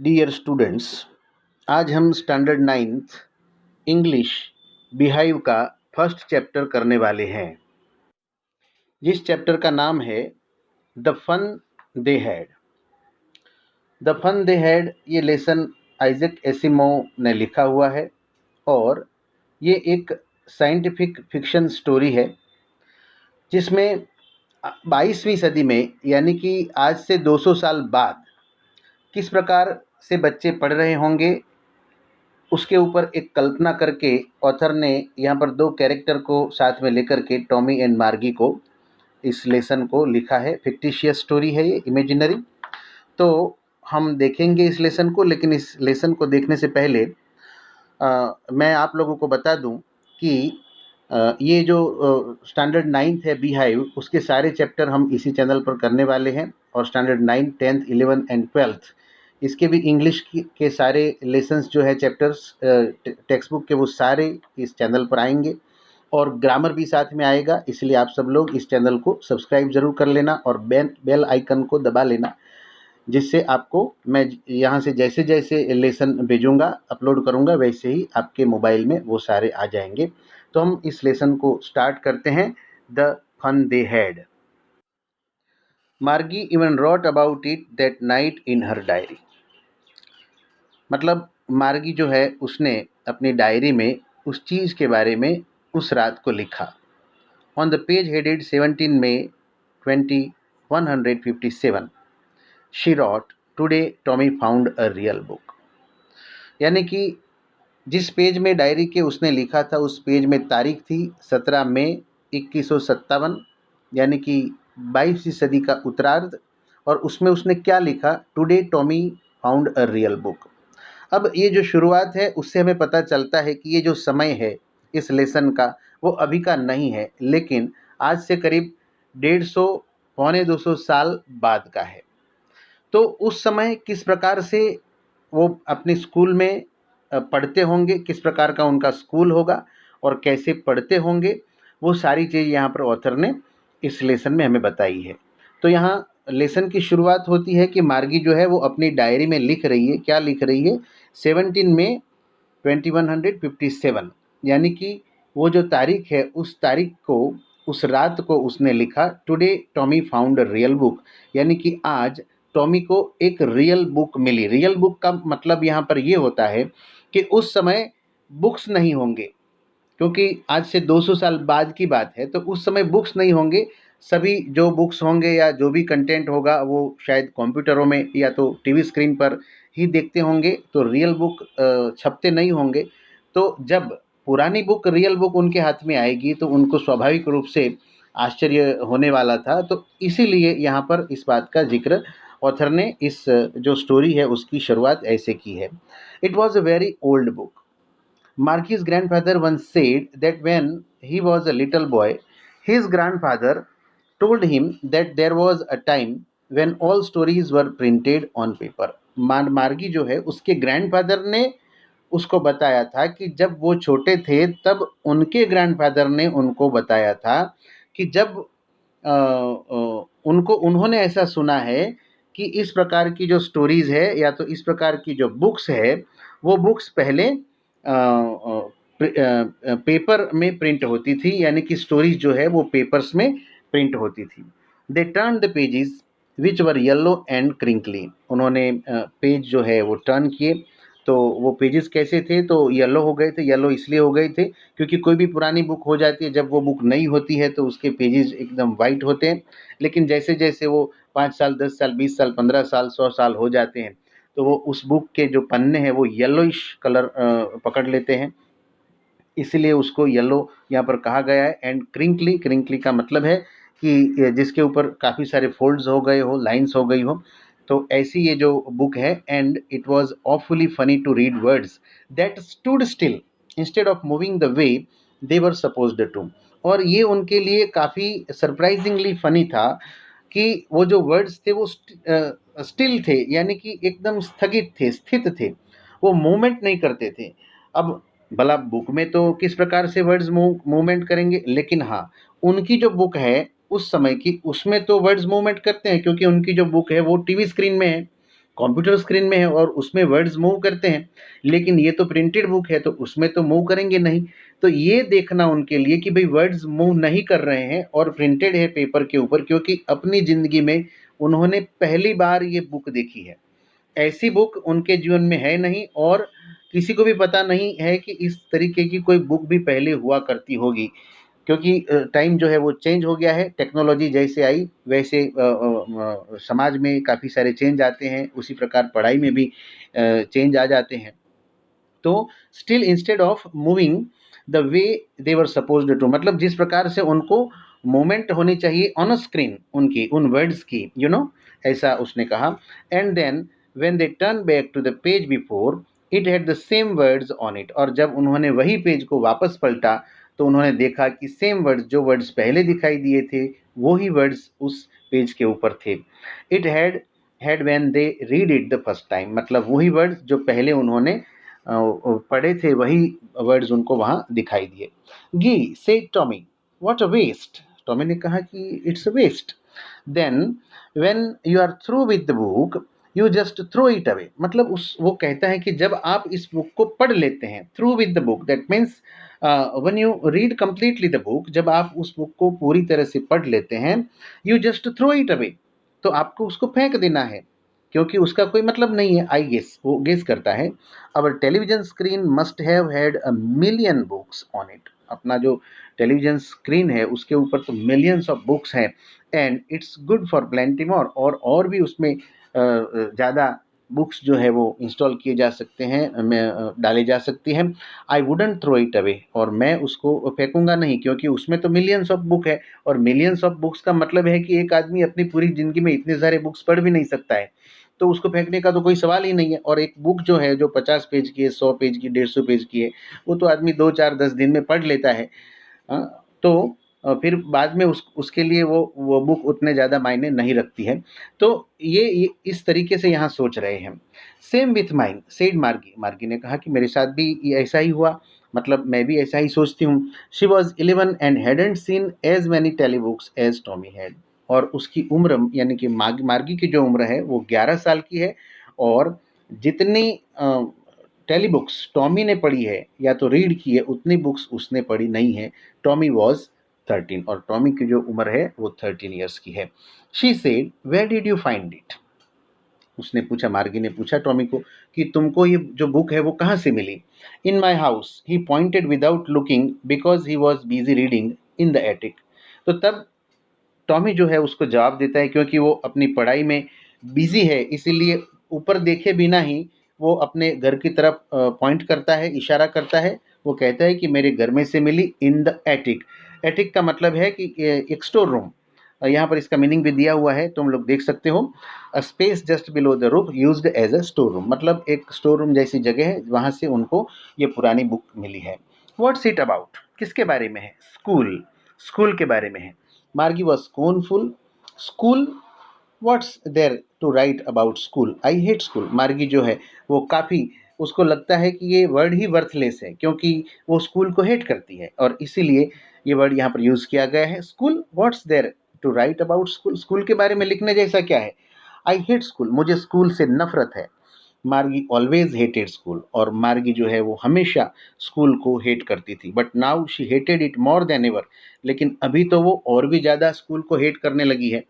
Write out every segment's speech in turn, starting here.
Dear students, आज हम standard ninth English Beehive का फर्स्ट चैप्टर करने वाले हैं, जिस चैप्टर का नाम है the fun they had. The fun they had ये लेसन आइजैक एसिमोव ने लिखा हुआ है और ये एक साइंटिफिक फिक्शन स्टोरी है जिसमें 22वीं सदी में यानी कि आज से 200 साल बाद किस प्रकार से बच्चे पढ़ रहे होंगे उसके ऊपर एक कल्पना करके ऑथर ने यहाँ पर दो कैरेक्टर को साथ में लेकर के टॉमी एंड मार्गी को इस लेसन को लिखा है। फिक्टिशियस स्टोरी है ये, इमेजिनरी। तो हम देखेंगे इस लेसन को, लेकिन इस लेसन को देखने से पहले मैं आप लोगों को बता दूं कि ये जो स्टैंडर्ड नाइन्थ है बिहाइव, उसके सारे चैप्टर हम इसी चैनल पर करने वाले हैं और standard 9, 10th, 11th and 12th इसके भी इंग्लिश के सारे लेसन्स जो है चैप्टर्स टेक्स्ट बुक के वो सारे इस चैनल पर आएंगे और ग्रामर भी साथ में आएगा। इसलिए आप सब लोग इस चैनल को सब्सक्राइब जरूर कर लेना और बेल आइकन को दबा लेना, जिससे आपको मैं यहाँ से जैसे जैसे लेसन भेजूँगा, अपलोड करूँगा, वैसे ही आपके मोबाइल में वो सारे आ जाएंगे। तो हम इस लेसन को स्टार्ट करते हैं। The fun they had. Margie even wrote about it that night in her diary. मतलब मार्गी जो है उसने अपनी डायरी में उस चीज़ के बारे में उस रात को लिखा। On the page headed 17 May 2157 she wrote, today Tommy found a real book. यानी कि जिस पेज में डायरी के उसने लिखा था उस पेज में तारीख थी 17 मई 2157, यानी कि 22वीं सदी का उत्तरार्ध। और उसमें उसने क्या लिखा? Today Tommy found a real book. अब ये जो शुरुआत है उससे हमें पता चलता है कि ये जो समय है इस लेसन का वो अभी का नहीं है, लेकिन आज से करीब 150 पौने 200 साल बाद का है। तो उस समय किस प्रकार से वो अपने स्कूल में पढ़ते होंगे, किस प्रकार का उनका स्कूल होगा और कैसे पढ़ते होंगे, वो सारी चीज़ यहाँ पर ऑथर ने इस लेसन में हमें बताई है। तो यहाँ लेसन की शुरुआत होती है कि मार्गी जो है वो अपनी डायरी में लिख रही है। क्या लिख रही है? 17 मई 2157, यानी कि वो जो तारीख है उस तारीख को, उस रात को उसने लिखा today Tommy found a real book, यानी कि आज टॉमी को एक रियल बुक मिली। रियल बुक का मतलब यहाँ पर ये होता है कि उस समय बुक्स नहीं होंगे, क्योंकि आज से 200 साल बाद की बात है, तो उस समय बुक्स नहीं होंगे। सभी जो बुक्स होंगे या जो भी कंटेंट होगा वो शायद कंप्यूटरों में या तो टीवी स्क्रीन पर ही देखते होंगे, तो रियल बुक छपते नहीं होंगे। तो जब पुरानी बुक, रियल बुक उनके हाथ में आएगी तो उनको स्वाभाविक रूप से आश्चर्य होने वाला था। तो इसीलिए यहाँ पर इस बात का जिक्र ऑथर ने इस जो स्टोरी है उसकी शुरुआत ऐसे की है। It was a very old book. Marky's grandfather once said that when he was a little boy, his grandfather told him that there was a time when all stories were printed on paper. मार्गी जो है उसके grandfather ने उसको बताया था कि जब वो छोटे थे तब उनके ग्रैंडफादर ने उनको बताया था कि जब उन्होंने ऐसा सुना है कि इस प्रकार की जो स्टोरीज़ है या तो इस प्रकार की जो बुक्स है वो बुक्स पहले पेपर में प्रिंट होती थी, यानी कि स्टोरीज जो है वो पेपर्स में प्रिंट होती थी। They turn the pages which were yellow and crinkly. उन्होंने पेज जो है वो टर्न किए, तो वो पेजेस कैसे थे? तो येलो हो गए थे। येलो इसलिए हो गए थे क्योंकि कोई भी पुरानी बुक हो जाती है, जब वो बुक नई होती है तो उसके पेजेस एकदम वाइट होते हैं, लेकिन जैसे जैसे वो 5 साल, 10 साल, 20 साल, 15 साल, 100 साल हो जाते हैं तो वो उस बुक के जो पन्ने हैं वो येलोइश कलर पकड़ लेते हैं, इसलिए उसको येलो यहाँ पर कहा गया है। एंड क्रिंकली, क्रिंकली का मतलब है कि जिसके ऊपर काफ़ी सारे फोल्ड्स हो गए हो, लाइंस हो गई हो, तो ऐसी ये जो बुक है। And it was awfully funny to read words that stood still instead of moving the way they were supposed to. और ये उनके लिए काफ़ी सरप्राइजिंगली फनी था कि वो जो वर्ड्स थे वो स्टिल थे, यानी कि एकदम स्थगित थे, स्थित थे, वो मूवमेंट नहीं करते थे। अब भला बुक में तो किस प्रकार से वर्ड्स मूवमेंट करेंगे, लेकिन हाँ, उनकी जो बुक है उस समय की, उसमें तो वर्ड्स मूवमेंट करते हैं क्योंकि उनकी जो बुक है वो टीवी स्क्रीन में है। कंप्यूटर स्क्रीन में है और उसमें वर्ड्स मूव करते हैं, लेकिन ये तो प्रिंटेड बुक है तो उसमें तो मूव करेंगे नहीं। तो ये देखना उनके लिए कि भाई वर्ड्स मूव नहीं कर रहे हैं और प्रिंटेड है पेपर के ऊपर, क्योंकि अपनी ज़िंदगी में उन्होंने पहली बार ये बुक देखी है। ऐसी बुक उनके जीवन में है नहीं और किसी को भी पता नहीं है कि इस तरीके की कोई बुक भी पहले हुआ करती होगी, क्योंकि टाइम जो है वो चेंज हो गया है। टेक्नोलॉजी जैसे आई वैसे समाज में काफ़ी सारे चेंज आते हैं, उसी प्रकार पढ़ाई में भी चेंज आ जाते हैं। तो still instead of moving the way they were supposed to, मतलब जिस प्रकार से उनको मूवमेंट होनी चाहिए ऑन अ स्क्रीन उनकी उन वर्ड्स की, ऐसा उसने कहा। And then when they turn back to the page before it had the same words on it, और जब उन्होंने वही पेज को वापस पलटा तो उन्होंने देखा कि सेम वर्ड्स, जो वर्ड्स पहले दिखाई दिए थे वो ही वर्ड्स उस पेज के ऊपर थे। It had when they read it the first time, मतलब वही वर्ड्स जो पहले उन्होंने पढ़े थे वही वर्ड्स उनको वहाँ दिखाई दिए। Gee said Tommy, what a waste. टॉमी ने कहा कि it's a waste. Then when you are through with the book you just throw it away, मतलब उस वो कहता है कि जब आप इस बुक को पढ़ लेते हैं, through with the book that means when you read completely the book, जब आप उस बुक को पूरी तरह से पढ़ लेते हैं, you just throw it away, तो आपको उसको फेंक देना है, क्योंकि उसका कोई मतलब नहीं है। आई गेस, वो गेस करता है। Our television screen must have had a million books on it, अपना जो टेलीविजन स्क्रीन है उसके ऊपर तो मिलियंस ऑफ बुक्स हैं। And it's good for plenty more, और भी उसमें ज़्यादा बुक्स जो है वो इंस्टॉल किए जा सकते हैं, डाले जा सकती हैं। I wouldn't throw it away, और मैं उसको फेंकूंगा नहीं, क्योंकि उसमें तो मिलियंस ऑफ बुक है, और मिलियंस ऑफ बुक्स का मतलब है कि एक आदमी अपनी पूरी ज़िंदगी में इतने सारे बुक्स पढ़ भी नहीं सकता है, तो उसको फेंकने का तो कोई सवाल ही नहीं है। और एक बुक जो है जो 50 पेज की है, 100 पेज की, 150 पेज की है, वो तो आदमी 2 4 10 दिन में पढ़ लेता है। तो फिर बाद में उसके लिए वो बुक उतने ज़्यादा मायने नहीं रखती है। तो ये इस तरीके से यहाँ सोच रहे हैं। सेम विथ माइन सेड मार्गी, मार्गी ने कहा कि मेरे साथ भी ये ऐसा ही हुआ, मतलब मैं भी ऐसा ही सोचती हूँ। She was 11 and hadn't seen as many tele books as Tommy had, और उसकी उम्र यानी कि मार्गी की जो उम्र है वो 11 साल की है, और जितनी टेली बुक्स टॉमी ने पढ़ी है या तो रीड की है उतनी बुक्स उसने पढ़ी नहीं है। टॉमी वॉज 13, और टॉमी की जो उम्र है वो 13 ईयर्स की है। She said where did you find it, उसने पूछा, मार्गी ने पूछा टॉमी को कि तुमको ये जो बुक है वो कहाँ से मिली। In my house, he pointed without looking because he was busy reading in the attic. तो तब टॉमी जो है उसको जवाब देता है, क्योंकि वो अपनी पढ़ाई में बिजी है, इसीलिए ऊपर देखे बिना ही वो अपने घर की तरफ पॉइंट करता है, इशारा करता है। वो कहता है कि मेरे घर में से मिली इन द एटिक। एटिक का मतलब है कि एक स्टोर रूम, यहाँ पर इसका मीनिंग भी दिया हुआ है, तुम लोग देख सकते हो। A space just below the roof used as a store room, मतलब एक स्टोर रूम जैसी जगह है, वहाँ से उनको ये पुरानी बुक मिली है। व्हाट्स इट अबाउट, किसके बारे में है। स्कूल, स्कूल के बारे में है। Margie was scornful, school, what's there to write about school, I hate school. Margie जो है वो काफ़ी, उसको लगता है कि ये वर्ड ही वर्थलेस है, क्योंकि वो स्कूल को हेट करती है, और इसीलिए ये वर्ड यहाँ पर यूज़ किया गया है। School, what's there to write about school, school के बारे में लिखने जैसा क्या है। आई हेट स्कूल, मुझे स्कूल से नफरत है। मार्गी ऑलवेज हेटेड स्कूल, और मार्गी जो है वो हमेशा स्कूल को हेट करती थी। But now she hated it more than ever, लेकिन अभी तो वो और भी ज़्यादा स्कूल को हेट करने लगी है।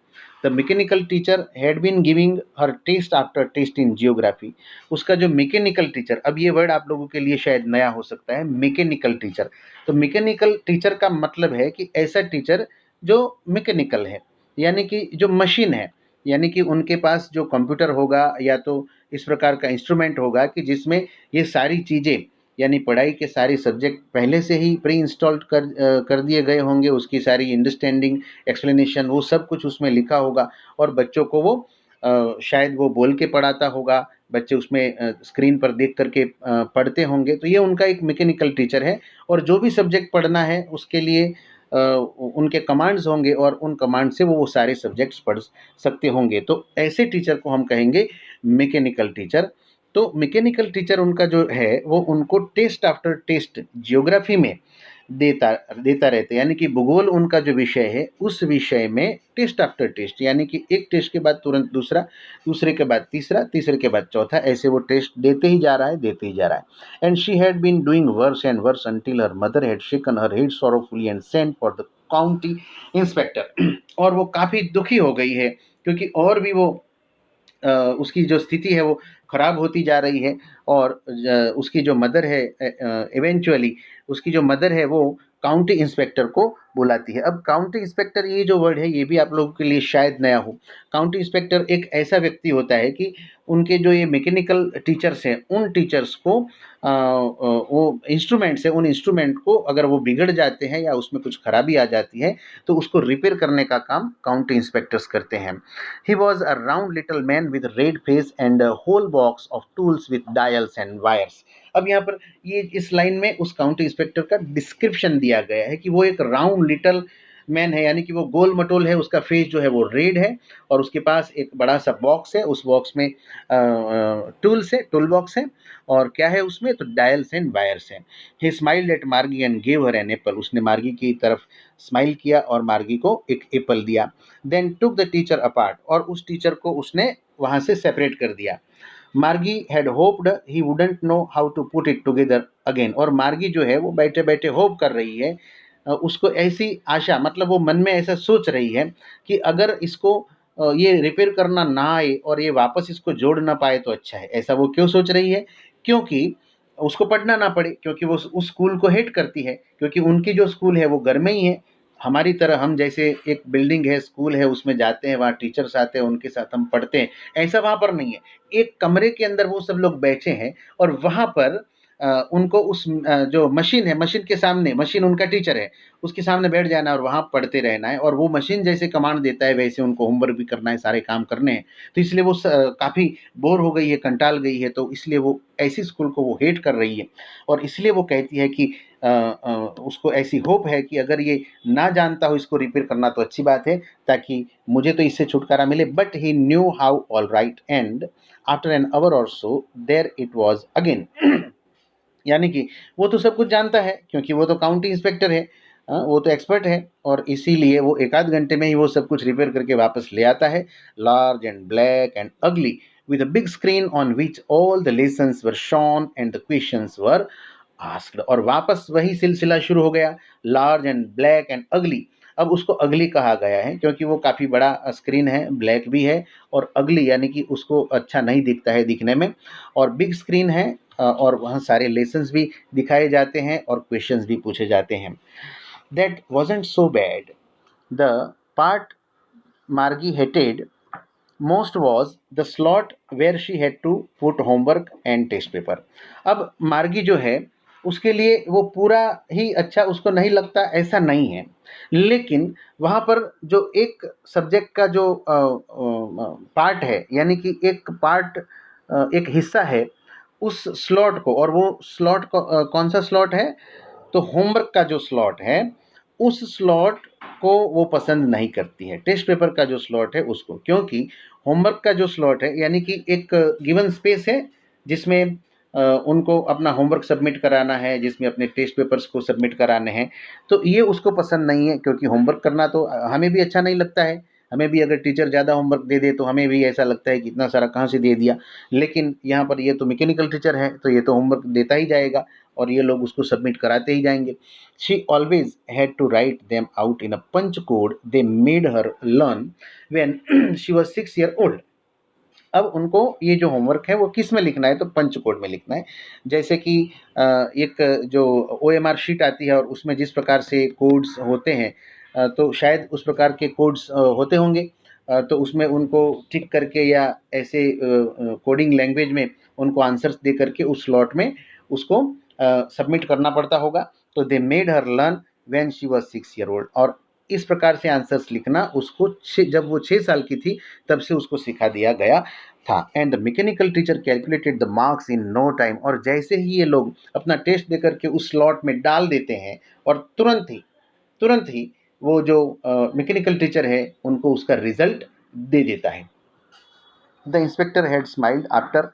The mechanical teacher had been giving her test after test in geography, उसका जो मैकेनिकल टीचर, अब ये वर्ड आप लोगों के लिए शायद नया हो सकता है, मैकेनिकल टीचर। तो मैकेनिकल टीचर का मतलब है कि ऐसा टीचर जो मैकेनिकल है, यानी कि जो मशीन है, यानी कि उनके पास जो कंप्यूटर होगा या तो इस प्रकार का इंस्ट्रूमेंट होगा कि जिसमें ये सारी चीज़ें, यानी पढ़ाई के सारे सब्जेक्ट पहले से ही प्री इंस्टॉल्ड कर दिए गए होंगे, उसकी सारी अंडरस्टैंडिंग, एक्सप्लेनेशन, वो सब कुछ उसमें लिखा होगा, और बच्चों को वो शायद वो बोल के पढ़ाता होगा, बच्चे उसमें स्क्रीन पर देख करके पढ़ते होंगे। तो ये उनका एक मैकेनिकल टीचर है, और जो भी सब्जेक्ट पढ़ना है उसके लिए उनके कमांड्स होंगे, और उन कमांड से वो सारे सब्जेक्ट्स पढ़ सकते होंगे। तो ऐसे टीचर को हम कहेंगे मैकेनिकल टीचर। तो मैकेनिकल टीचर उनका जो है वो उनको टेस्ट आफ्टर टेस्ट जियोग्राफी में देता देता रहता है, यानी कि भूगोल उनका जो विषय है उस विषय में टेस्ट आफ्टर टेस्ट, यानी कि एक टेस्ट के बाद तुरंत दूसरा, दूसरे के बाद तीसरा, तीसरे के बाद चौथा, ऐसे वो टेस्ट देते ही जा रहा है, देते ही जा रहा है। And she had been doing worse and worse until her mother had shaken her head sorrowfully and sent for the county inspector. और वो काफ़ी दुखी हो गई है, क्योंकि और भी वो उसकी जो स्थिति है वो खराब होती जा रही है। और उसकी जो मदर है, इवेंचुअली उसकी जो मदर है वो काउंटी इंस्पेक्टर को बुलाती है। अब काउंटी इंस्पेक्टर ये जो वर्ड है ये भी आप लोगों के लिए शायद नया हो। काउंटी इंस्पेक्टर एक ऐसा व्यक्ति होता है कि उनके जो ये मैकेनिकल टीचर्स हैं उन टीचर्स को वो इंस्ट्रूमेंट्स है, उन इंस्ट्रूमेंट को अगर वो बिगड़ जाते हैं या उसमें कुछ खराबी आ जाती है तो उसको रिपेयर करने का काम काउंटी इंस्पेक्टर्स करते हैं। He was a round little man with a red face and a whole box of tools with dials and wires. अब यहाँ पर ये इस लाइन में उस काउंटी इंस्पेक्टर का डिस्क्रिप्शन दिया गया है कि वो एक राउंड लिटल मैन है, यानी कि वो गोल मटोल है, उसका फेस जो है वो रेड है और उसके पास एक बड़ा सा बॉक्स है, उस बॉक्स में टूल्स है, टूल बॉक्स है। और क्या है उसमें, तो डायल्स एंड वायर्स हैं। He smiled at Margie and gave her an apple. उसने मार्गी की तरफ स्माइल किया और मार्गी को एक एप्पल दिया। Then took the teacher apart. और उस टीचर को उसने वहाँ से सेपरेट कर दिया। Margie had hoped he wouldn't know how to put it together again. और मार्गी जो है वो बैठे बैठे होप कर रही है, उसको ऐसी आशा, मतलब वो मन में ऐसा सोच रही है कि अगर इसको ये रिपेयर करना ना आए और ये वापस इसको जोड़ ना पाए तो अच्छा है। ऐसा वो क्यों सोच रही है, क्योंकि उसको पढ़ना ना पड़े, क्योंकि वो उस स्कूल को हेट करती है, क्योंकि उनकी जो स्कूल है वो घर में ही है। हमारी तरह हम जैसे एक बिल्डिंग है, स्कूल है, उसमें जाते हैं, वहाँ टीचर्स आते हैं, उनके साथ हम पढ़ते हैं, ऐसा वहाँ पर नहीं है। एक कमरे के अंदर वो सब लोग बैठे हैं और वहाँ पर उनको उस जो मशीन है, मशीन के सामने, मशीन उनका टीचर है, उसके सामने बैठ जाना है और वहाँ पढ़ते रहना है। और वो मशीन जैसे कमांड देता है वैसे उनको होमवर्क भी करना है, सारे काम करने हैं। तो इसलिए वो काफ़ी बोर हो गई है, कंटाल गई है, तो इसलिए वो ऐसी स्कूल को वो हेट कर रही है। और इसलिए वो कहती है कि उसको ऐसी होप है कि अगर ये ना जानता हो इसको रिपेयर करना तो अच्छी बात है, ताकि मुझे तो इससे छुटकारा मिले। But he knew how all right and after an hour or so there it was again. यानी कि वो तो सब कुछ जानता है, क्योंकि वो तो काउंटी इंस्पेक्टर है, वो तो एक्सपर्ट है, और इसीलिए वो एक आध घंटे में ही वो सब कुछ रिपेयर करके वापस ले आता है। लार्ज एंड ब्लैक एंड अगली with a big screen on which all the lessons were shown and the questions were asked। और वापस वही सिलसिला शुरू हो गया, लार्ज एंड ब्लैक एंड अगली। अब उसको अगली कहा गया है क्योंकि वो काफ़ी बड़ा स्क्रीन है, ब्लैक भी है, और अगली यानी कि उसको अच्छा नहीं दिखता है दिखने में। और बिग स्क्रीन है, और वहाँ सारे लेसन्स भी दिखाए जाते हैं और क्वेश्चंस भी पूछे जाते हैं। That wasn't so bad. The part Margie hated most was the slot where she had to put homework and test paper. अब मार्गी जो है उसके लिए वो पूरा ही अच्छा उसको नहीं लगता, ऐसा नहीं है, लेकिन वहाँ पर जो एक सब्जेक्ट का जो पार्ट है, यानी कि एक पार्ट, एक हिस्सा है उस स्लॉट को, और वो स्लॉट कौन सा स्लॉट है, तो होमवर्क का जो स्लॉट है उस स्लॉट को वो पसंद नहीं करती है, टेस्ट पेपर का जो स्लॉट है उसको। क्योंकि होमवर्क का जो स्लॉट है यानी कि एक गिवन स्पेस है जिसमें उनको अपना होमवर्क सबमिट कराना है, जिसमें अपने टेस्ट पेपर्स को सबमिट कराने हैं, तो ये उसको पसंद नहीं है। क्योंकि होमवर्क करना तो हमें भी अच्छा नहीं लगता है, हमें भी अगर टीचर ज़्यादा होमवर्क दे दे तो हमें भी ऐसा लगता है कि इतना सारा कहाँ से दे दिया। लेकिन यहाँ पर ये तो मैकेनिकल टीचर है तो ये तो होमवर्क देता ही जाएगा और ये लोग उसको सबमिट कराते ही जाएंगे। She always had to write them out in a punch code they made her learn when she was 6 year old। अब उनको ये जो होमवर्क है वो किस में लिखना है, तो पंच कोड में लिखना है। जैसे कि एक जो OMR शीट आती है और उसमें जिस प्रकार से कोड्स होते हैं, तो शायद उस प्रकार के कोड्स होते होंगे। तो उसमें उनको टिक करके या ऐसे कोडिंग लैंग्वेज में उनको आंसर्स दे करके उस स्लॉट में उसको सबमिट करना पड़ता होगा। तो they made her learn when she was 6 year old. और इस प्रकार से आंसर्स लिखना उसको जब वो 6 साल की थी तब से उसको सिखा दिया गया था। And the mechanical teacher calculated the marks in no time. और जैसे ही ये लोग अपना टेस्ट देकर के उस स्लॉट में डाल देते हैं और तुरंत ही वो जो मैकेनिकल टीचर है उनको उसका रिजल्ट दे देता है। The inspector had smiled after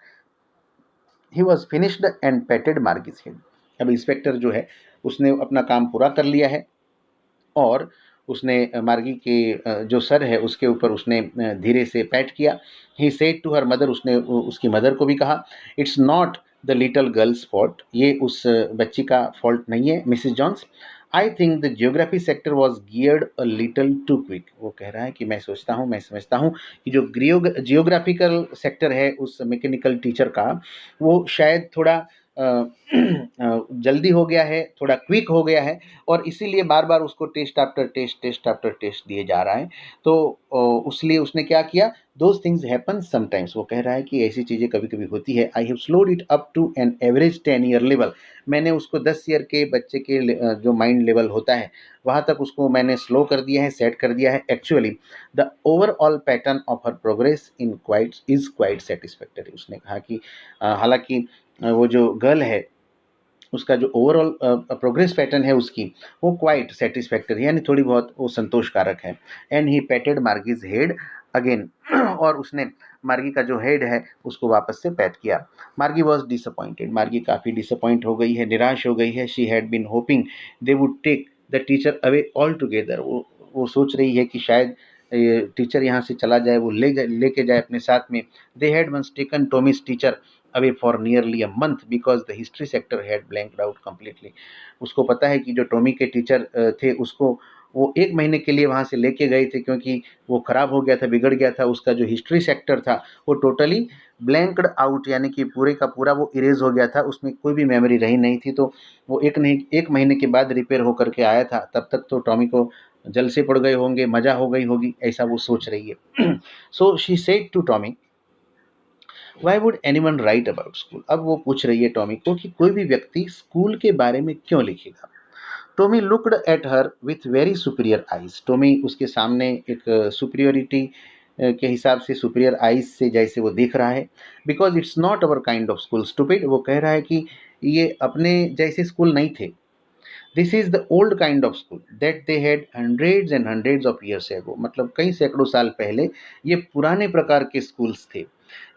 he was finished and patted Margie's head. अब इंस्पेक्टर जो है उसने अपना काम पूरा कर लिया है और उसने मार्गी के जो सर है उसके ऊपर उसने धीरे से पैट किया। He said to her mother, उसने उसकी मदर को भी कहा, it's not the little girl's fault, ये उस बच्ची का फॉल्ट नहीं है Mrs Jones. I think the geography sector was geared a little too quick. वो कह रहा है कि मैं सोचता हूँ, मैं समझता हूँ कि जो जियोग्राफिकल सेक्टर है उस मैकेनिकल टीचर का, वो शायद थोड़ा जल्दी हो गया है, थोड़ा क्विक हो गया है और इसीलिए बार बार उसको test after test, test after test दिए जा रहा है। तो उसलिए उसने क्या किया, दोज थिंग्स हैपन समटाइम्स। वो कह रहा है कि ऐसी चीज़ें कभी कभी होती है। I have slowed it up to an average 10 year level, मैंने उसको 10 ईयर के बच्चे के जो माइंड लेवल होता है वहाँ तक उसको मैंने स्लो कर दिया है, सेट कर दिया है। Actually the overall pattern of her progress in quite is quite satisfactory. उसने कहा कि हालांकि वो जो गर्ल है उसका जो ओवरऑल प्रोग्रेस पैटर्न है उसकी, वो क्वाइट सेटिस्फैक्टरी, यानी थोड़ी बहुत वो संतोषकारक है। And he patted Margie's head again और उसने मार्गी का जो हेड है उसको वापस से पैट किया। मार्गी वॉज डिसअपॉइंटेड, मार्गी काफ़ी डिसअपॉइंट हो गई है, निराश हो गई है। She had been hoping they would take the teacher away all together. वो सोच रही है कि शायद टीचर यहाँ से चला जाए, वो लेके जाए अपने साथ में। They had once taken Tommy's teacher away for nearly a month because the history sector had blanked out completely। उसको पता है कि जो टॉमी के टीचर थे उसको वो 1 महीने के लिए वहाँ से लेके गए थे क्योंकि वो ख़राब हो गया था, बिगड़ गया था। उसका जो हिस्ट्री सेक्टर था वो टोटली ब्लैंक्ड आउट, यानी कि पूरे का पूरा वो इरेज हो गया था, उसमें कोई भी मेमोरी रही नहीं थी। तो वो 1 महीने के बाद रिपेयर होकर के आया था, तब तक तो टॉमी को जल से पड़ गए होंगे, मज़ा हो गई होगी, ऐसा वो सोच रही है। So she said to Tommy, why would anyone write about school. अब वो पूछ रही है टॉमी को कि कोई भी व्यक्ति स्कूल के बारे में क्यों लिखेगा। Tommy looked at her with very superior eyes. Tommy उसके सामने एक सुपीरियोरिटी के हिसाब से सुपीरियर आइज से जैसे वो देख रहा है। Because it's not our kind of school stupid. वो कह रहा है कि ये अपने जैसे स्कूल नहीं थे। This is the old kind of school that they had hundreds and hundreds of years ago. मतलब कई सैकड़ों साल पहले ये पुराने प्रकार के स्कूल्स थे।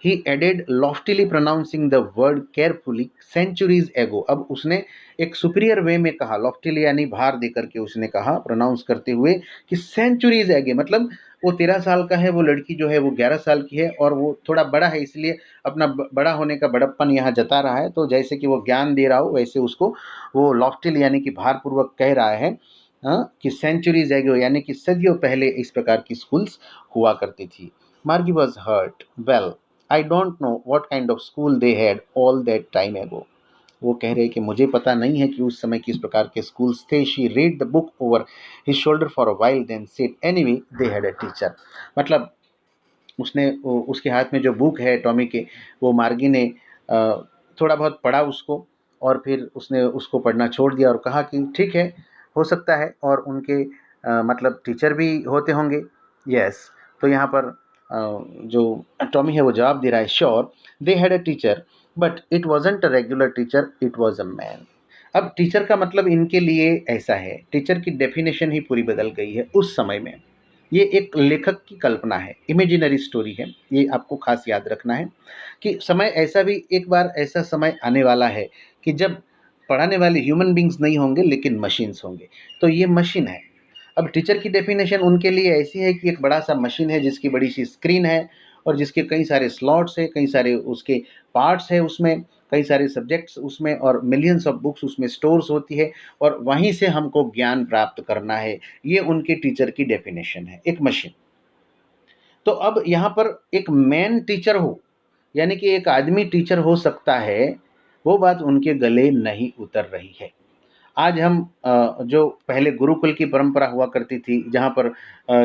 He added loftily pronouncing the word carefully centuries ago. अब उसने एक सुपीरियर वे में कहा, लॉफ्टीली यानी भार देकर के उसने कहा प्रोनाउंस करते हुए कि सेंचुरीज एगे, मतलब वो 13 साल का है, वो लड़की जो है वो 11 साल की है और वो थोड़ा बड़ा है, इसलिए अपना बड़ा होने का बड़प्पन यहाँ जता रहा है। तो जैसे कि वो ज्ञान दे रहा हो वैसे उसको वो लॉफ्टिल यानी कि भारपूर्वक कह रहा है कि सेंचुरीज एगो, यानी कि सदियों पहले इस प्रकार की स्कूल्स हुआ करती थी। Margie was hurt, well I don't know what kind of school they had all that time ago. वो कह रहे कि मुझे पता नहीं है कि उस समय किस प्रकार के स्कूल्स थे। She read the book over his shoulder for a while then said anyway they had a teacher. मतलब उसने उसके हाथ में जो बुक है टॉमी के, वो मार्गी ने थोड़ा बहुत पढ़ा उसको और फिर उसने उसको पढ़ना छोड़ दिया और कहा कि ठीक है, हो सकता है और उनके मतलब टीचर भी होते होंगे। यस। तो यहाँ पर जो टॉमी है वो जवाब दे रहा है, sure they had a teacher but it wasn't a regular teacher, it was a man. अब टीचर का मतलब इनके लिए ऐसा है, टीचर की डेफिनेशन ही पूरी बदल गई है उस समय में। ये एक लेखक की कल्पना है, इमेजिनरी स्टोरी है, ये आपको खास याद रखना है कि समय ऐसा भी एक बार ऐसा समय आने वाला है कि जब पढ़ाने वाले ह्यूमन बींग्स नहीं होंगे लेकिन मशीन्स होंगे। तो ये मशीन है। अब टीचर की डेफिनेशन उनके लिए ऐसी है कि एक बड़ा सा मशीन है जिसकी बड़ी सी स्क्रीन है और जिसके कई सारे स्लॉट्स है, कई सारे उसके पार्ट्स है, उसमें कई सारे सब्जेक्ट्स उसमें और मिलियंस ऑफ बुक्स उसमें स्टोर्स होती है और वहीं से हमको ज्ञान प्राप्त करना है। ये उनके टीचर की डेफिनेशन है, एक मशीन। तो अब यहाँ पर एक मैन टीचर हो, यानी कि एक आदमी टीचर हो सकता है, वो बात उनके गले नहीं उतर रही है। आज हम जो पहले गुरुकुल की परंपरा हुआ करती थी, जहाँ पर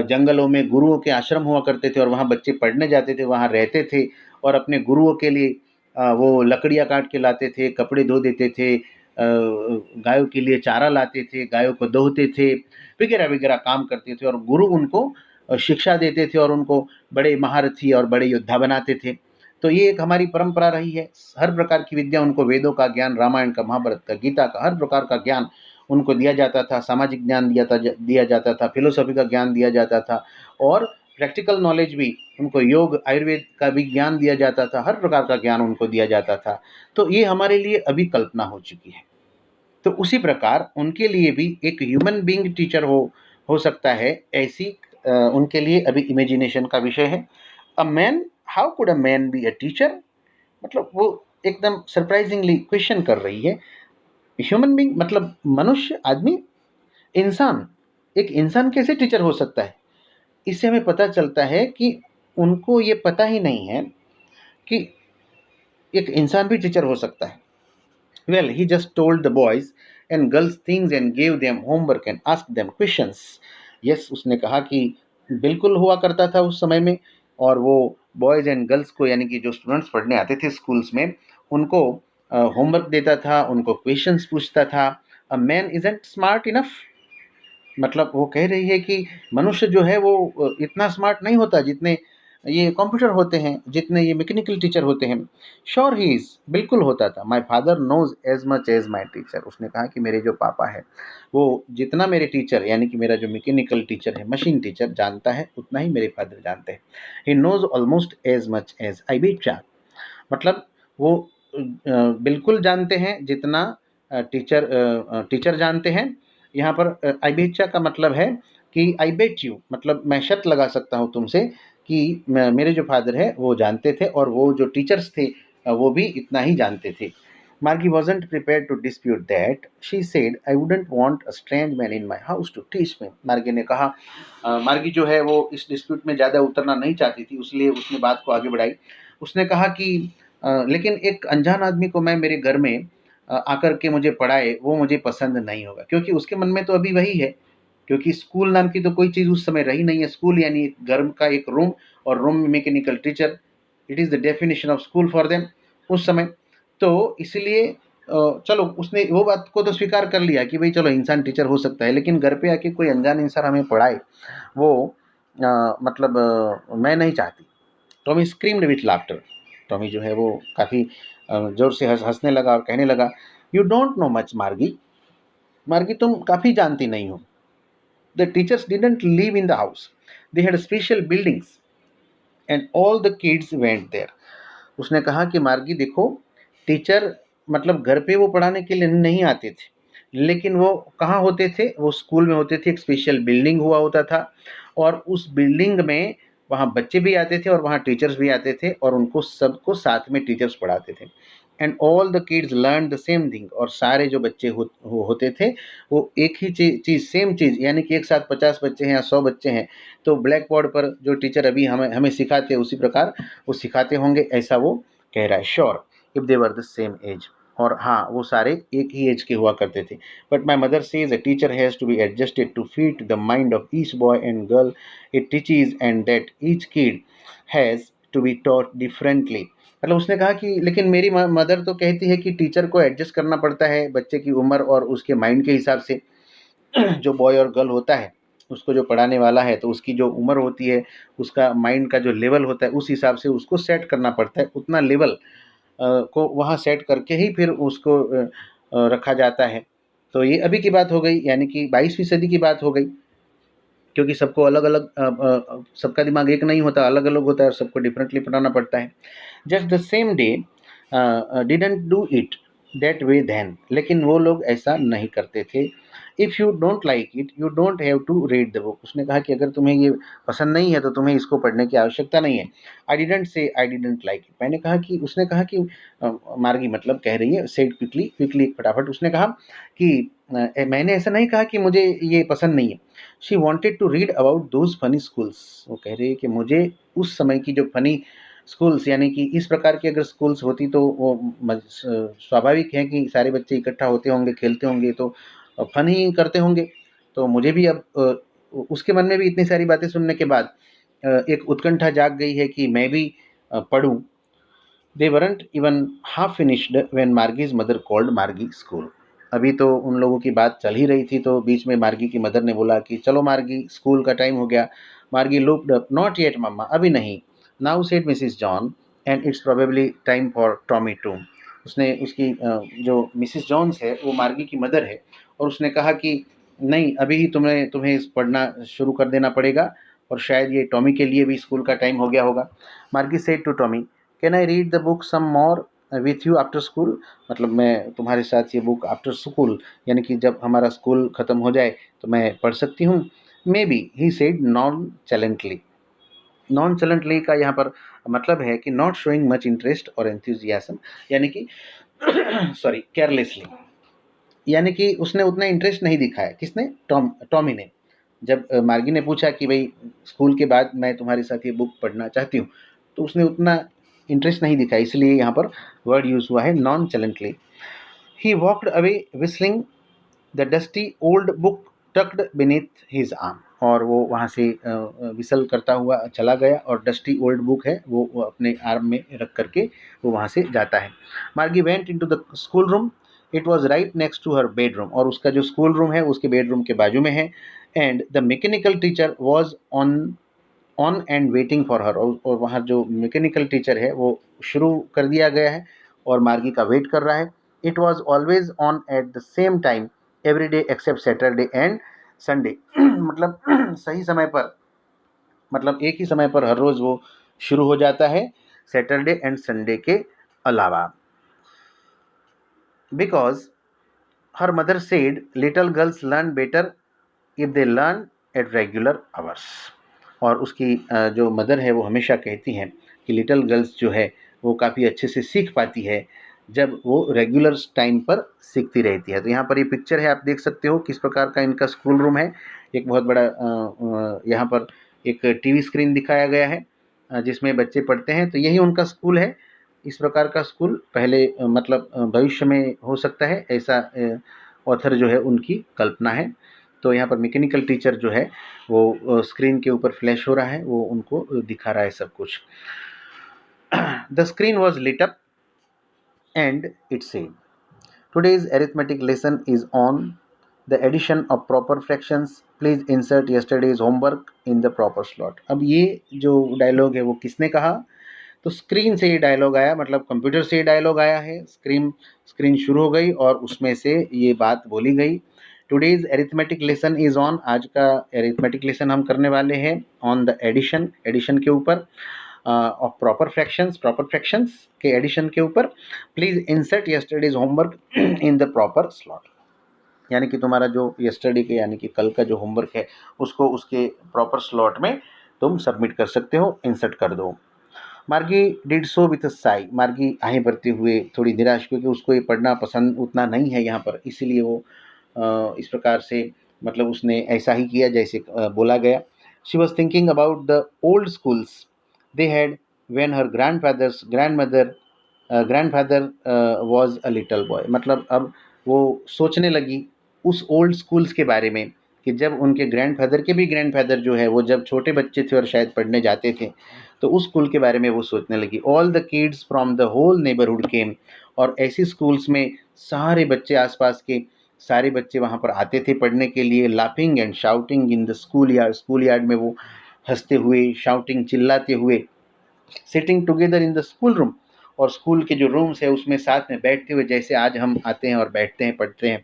जंगलों में गुरुओं के आश्रम हुआ करते थे और वहाँ बच्चे पढ़ने जाते थे, वहाँ रहते थे और अपने गुरुओं के लिए वो लकड़ियाँ काट के लाते थे, कपड़े धो देते थे, गायों के लिए चारा लाते थे, गायों को दोहते थे, वगैरह वगैरह काम करते थे और गुरु उनको शिक्षा देते थे और उनको बड़े महारथी और बड़े योद्धा बनाते थे। तो ये एक हमारी परंपरा रही है। हर प्रकार की विद्या उनको, वेदों का ज्ञान, रामायण का, महाभारत का, गीता का, हर प्रकार का ज्ञान उनको दिया जाता था। सामाजिक ज्ञान दिया जाता था, फिलोसॉफी का ज्ञान दिया जाता था और प्रैक्टिकल नॉलेज भी उनको, योग आयुर्वेद का भी ज्ञान दिया जाता था, हर प्रकार का ज्ञान उनको दिया जाता था। तो ये हमारे लिए अभी कल्पना हो चुकी है। तो उसी प्रकार उनके लिए भी एक ह्यूमन बीइंग टीचर हो सकता है, ऐसी उनके लिए अभी इमेजिनेशन का विषय है। A man, how could a man be a teacher? मतलब वो एकदम सरप्राइजिंगली क्वेश्चन कर रही है। ह्यूमन बीइंग मतलब मनुष्य, आदमी, इंसान, एक इंसान कैसे टीचर हो सकता है? इससे हमें पता चलता है कि उनको ये पता ही नहीं है कि एक इंसान भी टीचर हो सकता है। Well, he just told the boys and girls things and gave them homework and asked them questions. Yes, उसने कहा कि बिल्कुल हुआ करता था उस समय में, और वो बॉयज़ एंड गर्ल्स को, यानी कि जो स्टूडेंट्स पढ़ने आते थे स्कूल्स में, उनको होमवर्क देता था, उनको क्वेश्चंस पूछता था। A man isn't smart enough, मतलब वो कह रही है कि मनुष्य जो है वो इतना स्मार्ट नहीं होता जितने ये कंप्यूटर होते हैं, जितने ये मैकेनिकल टीचर होते हैं। श्योर ही इज, बिल्कुल होता था। My father knows as much as my teacher, उसने कहा कि मेरे जो पापा है वो जितना मेरे टीचर, यानी कि मेरा जो मैकेनिकल टीचर है, मशीन टीचर जानता है, उतना ही मेरे फादर जानते हैं। He knows almost as much as I बेचा, मतलब वो बिल्कुल जानते हैं जितना टीचर जानते हैं। यहाँ पर आई बेचा का मतलब है कि आई बेट यू, मतलब मैं शर्त लगा सकता हूँ तुमसे कि मेरे जो फादर है वो जानते थे, और वो जो टीचर्स थे वो भी इतना ही जानते थे। मार्गी wasn't prepared to dispute that. She said, I wouldn't want a strange man in my house to teach me. मार्गी ने कहा, मार्गी जो है वो इस डिस्प्यूट में ज़्यादा उतरना नहीं चाहती थी, इसलिए उसने बात को आगे बढ़ाई। उसने कहा कि लेकिन एक अनजान आदमी को मैं मेरे घर में आकर के मुझे पढ़ाए, वो मुझे पसंद नहीं होगा, क्योंकि उसके मन में तो अभी वही है, क्योंकि स्कूल नाम की तो कोई चीज़ उस समय रही नहीं है। स्कूल यानी घर का एक रूम, और रूम में mechanical teacher, it is the definition of school for them उस समय। तो इसलिए चलो उसने वो बात को तो स्वीकार कर लिया कि भाई चलो इंसान टीचर हो सकता है, लेकिन घर पे आके कोई अनजान इंसान हमें पढ़ाए, वो मतलब मैं नहीं चाहती। Tommy screamed with laughter, Tommy जो है वो काफ़ी ज़ोर से हंसने लगा और कहने लगा, यू डोंट नो मच मार्गी, मार्गी तुम काफ़ी जानती नहीं हो। The teachers didn't live in the house, they had special buildings and all the kids went there. उसने कहा कि मार्गी देखो, टीचर मतलब घर पे वो पढ़ाने के लिए नहीं आते थे, लेकिन वो कहाँ होते थे, वो स्कूल में होते थे। एक स्पेशल बिल्डिंग हुआ होता था, और उस बिल्डिंग में वहाँ बच्चे भी आते थे और वहाँ टीचर्स भी आते थे, और उनको सबको साथ में टीचर्स पढ़ाते थे। And all the kids learn the same thing, और सारे जो बच्चे होते थे वो एक ही चीज़ सेम चीज़, यानी कि एक साथ 50 बच्चे हैं या 100 बच्चे हैं, तो ब्लैक बोर्ड पर जो टीचर अभी हमें हमें सिखाते हैं उसी प्रकार वो सिखाते होंगे, ऐसा वो कह रहा है। Sure, if they were the same age, और हाँ वो सारे एक ही एज के हुआ करते थे। But my mother says a teacher has to be adjusted to fit the mind of each boy and girl it teaches, and that each kid has to be taught differently. मतलब उसने कहा कि लेकिन मेरी मदर तो कहती है कि टीचर को एडजस्ट करना पड़ता है बच्चे की उम्र और उसके माइंड के हिसाब से। जो बॉय और गर्ल होता है, उसको जो पढ़ाने वाला है, तो उसकी जो उम्र होती है, उसका माइंड का जो लेवल होता है, उस हिसाब से उसको सेट करना पड़ता है। उतना लेवल को वहाँ सेट करके ही फिर उसको रखा जाता है। तो ये अभी की बात हो गई, यानी कि 22वीं सदी की बात हो गई, क्योंकि सबको अलग अलग सबका दिमाग एक नहीं होता, अलग अलग होता है, और सबको डिफरेंटली पढ़ाना पड़ता है। Just the same they didn't do it that way then, लेकिन वो लोग ऐसा नहीं करते थे। If you don't like it you don't have to read the book, उसने कहा कि अगर तुम्हें ये पसंद नहीं है तो तुम्हें इसको पढ़ने की आवश्यकता नहीं है। I didn't say I didn't like it, मैंने कहा कि, उसने कहा कि मार्गी मतलब कह रही है, सेड क्विकली क्विकली फटाफट उसने कहा कि मैंने ऐसा नहीं कहा कि मुझे ये पसंद नहीं है। She wanted to read about those funny schools, वो कह रही है कि मुझे उस समय की जो फनी स्कूल्स, यानी कि इस प्रकार की अगर स्कूल्स होती तो वो स्वाभाविक है कि सारे बच्चे इकट्ठा होते होंगे, खेलते होंगे, तो फन ही करते होंगे। तो मुझे भी अब उसके मन में भी इतनी सारी बातें सुनने के बाद एक उत्कंठा जाग गई है कि मैं भी पढ़ूं। They weren't even half finished when Margie's mother called Margie school. अभी तो उन लोगों की बात चल ही रही थी, तो बीच में मार्गी की मदर ने बोला कि चलो मार्गी, स्कूल का टाइम हो गया। Margie looked up, not yet mamma, अभी नहीं। Now said Mrs John, and it's probably time for Tommy too. उसने उसकी जो मिसिस जॉन्स है वो मार्गी की मदर है, और उसने कहा कि नहीं, अभी ही तुम्हें तुम्हें पढ़ना शुरू कर देना पड़ेगा, और शायद ये टॉमी के लिए भी स्कूल का टाइम हो गया होगा। Margie said to Tommy, can I read the book some more? With you after school, मतलब मैं तुम्हारे साथ ये बुक आफ्टर स्कूल यानी कि जब हमारा स्कूल ख़त्म हो जाए तो मैं पढ़ सकती हूँ। May be he said non चैलेंटली। Non चैलेंटली का यहाँ पर मतलब है कि नॉट शोइंग मच इंटरेस्ट और एंथुजियाज्म, यानी कि सॉरी केयरलेसली, यानी कि उसने उतना इंटरेस्ट नहीं दिखाया। किसने? टॉमी ने। जब मार्गी ने पूछा कि भाई स्कूल के बाद मैं तुम्हारे साथ ये बुक पढ़ना चाहती हूँ, तो उसने उतना इंटरेस्ट नहीं दिखाया, इसलिए यहाँ पर वर्ड यूज़ हुआ है nonchalantly. He walked away whistling the dusty old book tucked beneath his arm, और वो वहाँ से विसल करता हुआ चला गया, और डस्टी ओल्ड बुक है वो अपने आर्म में रख करके वो वहाँ से जाता है। Margie went into the school room, it was right next to her bedroom, और उसका जो स्कूल रूम है उसके बेडरूम के बाजू में है। And the mechanical teacher was on and waiting for her, और वहाँ जो मैकेनिकल टीचर है वो शुरू कर दिया गया है और मार्गी का वेट कर रहा है। It was always on at the same time every day except Saturday and Sunday. मतलब सही समय पर, मतलब एक ही समय पर हर रोज़ वो शुरू हो जाता है, सैटरडे एंड संडे के अलावा। Because her mother said little girls learn better if they learn at regular hours, और उसकी जो मदर है वो हमेशा कहती हैं कि लिटल गर्ल्स जो है वो काफ़ी अच्छे से सीख पाती है जब वो रेगुलर टाइम पर सीखती रहती है। तो यहाँ पर ये पिक्चर है, आप देख सकते हो किस प्रकार का इनका स्कूल रूम है। एक बहुत बड़ा यहाँ पर एक टीवी स्क्रीन दिखाया गया है जिसमें बच्चे पढ़ते हैं, तो यही उनका स्कूल है। इस प्रकार का स्कूल पहले मतलब भविष्य में हो सकता है, ऐसा ऑथर जो है उनकी कल्पना है। तो यहाँ पर मैकेनिकल टीचर जो है वो स्क्रीन के ऊपर फ्लैश हो रहा है, वो उनको दिखा रहा है सब कुछ। The screen was lit up and it said, today's arithmetic lesson is on the addition of proper fractions. Please insert yesterday's homework in the proper slot. अब ये जो डायलॉग है वो किसने कहा? तो स्क्रीन से ये डायलॉग आया, मतलब कंप्यूटर से ये डायलॉग आया है। स्क्रीन शुरू हो गई और उसमें से ये बात बोली गई। Today's arithmetic lesson is on, आज का एरिथमेटिक लेसन हम करने वाले हैं ऑन द एडिशन, एडिशन के ऊपर, ऑफ प्रॉपर फ्रैक्शंस के एडिशन के ऊपर। Please insert yesterday's homework in the proper slot, यानी कि तुम्हारा जो यस्टरडे के यानी कि कल का जो होमवर्क है उसको उसके प्रॉपर स्लॉट में तुम सबमिट कर सकते हो, इंसर्ट कर दो। मार्गी did so with a Sai, मार्गी आहें भरते हुए थोड़ी निराश, क्योंकि उसको ये पढ़ना पसंद उतना नहीं है यहाँ पर, इसीलिए वो इस प्रकार से मतलब उसने ऐसा ही किया जैसे बोला गया। She was thinking about the old schools they had when her grandfather was a little boy, मतलब अब वो सोचने लगी उस ओल्ड स्कूल्स के बारे में कि जब उनके ग्रैंडफादर के भी ग्रैंडफादर जो है वो जब छोटे बच्चे थे और शायद पढ़ने जाते थे, तो उस स्कूल के बारे में वो सोचने लगी। All the kids from the whole neighbourhood came, और ऐसी स्कूल्स में सारे बच्चे, आसपास के सारे बच्चे वहाँ पर आते थे पढ़ने के लिए। Laughing and shouting in the school yard में वो हंसते हुए, शाउटिंग चिल्लाते हुए, sitting together in the school room, और स्कूल के जो रूम्स है उसमें साथ में बैठते हुए, जैसे आज हम आते हैं और बैठते हैं पढ़ते हैं।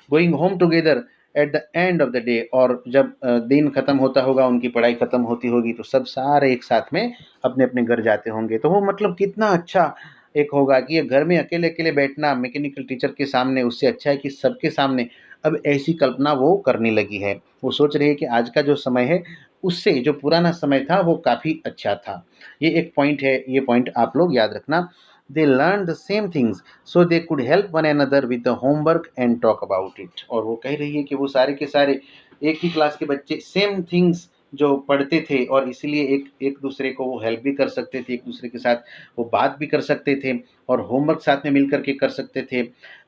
Going home together at the end of the day, और जब दिन ख़त्म होता होगा, उनकी पढ़ाई ख़त्म होती होगी, तो सब सारे एक साथ में अपने अपने घर जाते होंगे। तो वो मतलब कितना अच्छा एक होगा कि ये घर में अकेले अकेले बैठना मैकेनिकल टीचर के सामने, उससे अच्छा है कि सबके सामने। अब ऐसी कल्पना वो करने लगी है, वो सोच रही है कि आज का जो समय है उससे जो पुराना समय था वो काफ़ी अच्छा था। ये एक पॉइंट है, ये पॉइंट आप लोग याद रखना। They learn the same things so they could help one another with the homework and talk about it, और वो कह रही है कि वो सारे के सारे एक ही क्लास के बच्चे सेम थिंग्स जो पढ़ते थे, और इसीलिए एक एक दूसरे को वो हेल्प भी कर सकते थे, एक दूसरे के साथ वो बात भी कर सकते थे और होमवर्क साथ में मिल करके कर सकते थे।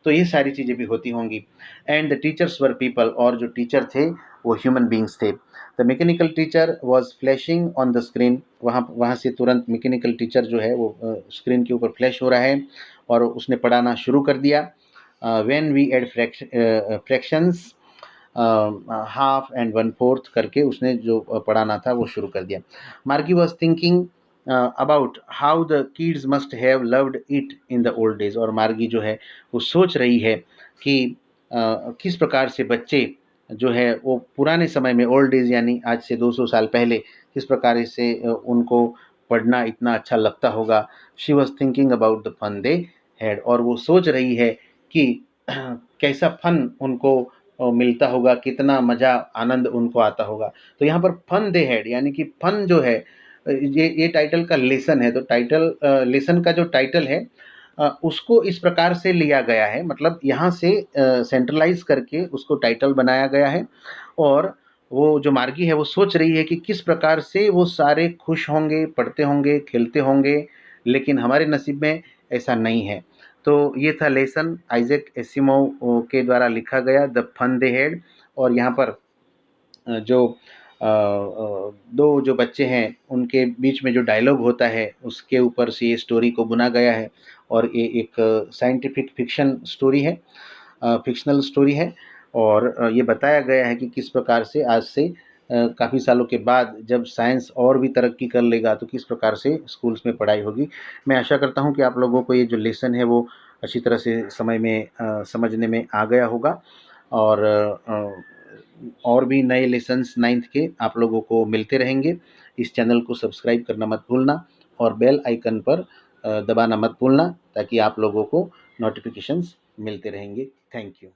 तो ये सारी चीज़ें भी होती होंगी। And the teachers were people, और जो टीचर थे वो ह्यूमन बींग्स थे। The mechanical teacher was flashing on the screen, वहाँ से तुरंत मैकेनिकल टीचर जो है वो स्क्रीन के ऊपर फ्लैश हो रहा है और उसने पढ़ाना शुरू कर दिया। When we add fractions half and one fourth करके उसने जो पढ़ाना था वो शुरू कर दिया। मार्गी was thinking about how the kids must have loved it in the old days, और मार्गी जो है वो सोच रही है कि किस प्रकार से बच्चे जो है वो पुराने समय में, ओल्ड डेज यानी आज से 200 साल पहले, किस प्रकार से उनको पढ़ना इतना अच्छा लगता होगा। She was thinking about the fun they had, और वो सोच रही है कि कैसा फन उनको मिलता होगा, कितना मज़ा आनंद उनको आता होगा। तो यहाँ पर फन दे हैड यानी कि फन जो है, ये टाइटल का लेसन है। तो टाइटल लेसन का जो टाइटल है उसको इस प्रकार से लिया गया है, मतलब यहाँ से सेंट्रलाइज करके उसको टाइटल बनाया गया है। और वो जो मार्गी है वो सोच रही है कि किस प्रकार से वो सारे खुश होंगे, पढ़ते होंगे, खेलते होंगे, लेकिन हमारे नसीब में ऐसा नहीं है। तो ये था लेसन आइजैक एसिमोव के द्वारा लिखा गया, द फन दे हैड। और यहाँ पर जो दो जो बच्चे हैं उनके बीच में जो डायलॉग होता है उसके ऊपर से ये स्टोरी को बुना गया है। और ये एक साइंटिफिक फिक्शन स्टोरी है, फिक्शनल स्टोरी है। और ये बताया गया है कि किस प्रकार से आज से काफ़ी सालों के बाद जब साइंस और भी तरक्की कर लेगा तो किस प्रकार से स्कूल्स में पढ़ाई होगी। मैं आशा करता हूँ कि आप लोगों को ये जो लेसन है वो अच्छी तरह से समझने में आ गया होगा। और और भी नए लेसन्स 9th के आप लोगों को मिलते रहेंगे। इस चैनल को सब्सक्राइब करना मत भूलना और बेल आइकन पर दबाना मत भूलना, ताकि आप लोगों को नोटिफिकेशंस मिलते रहेंगे। Thank you.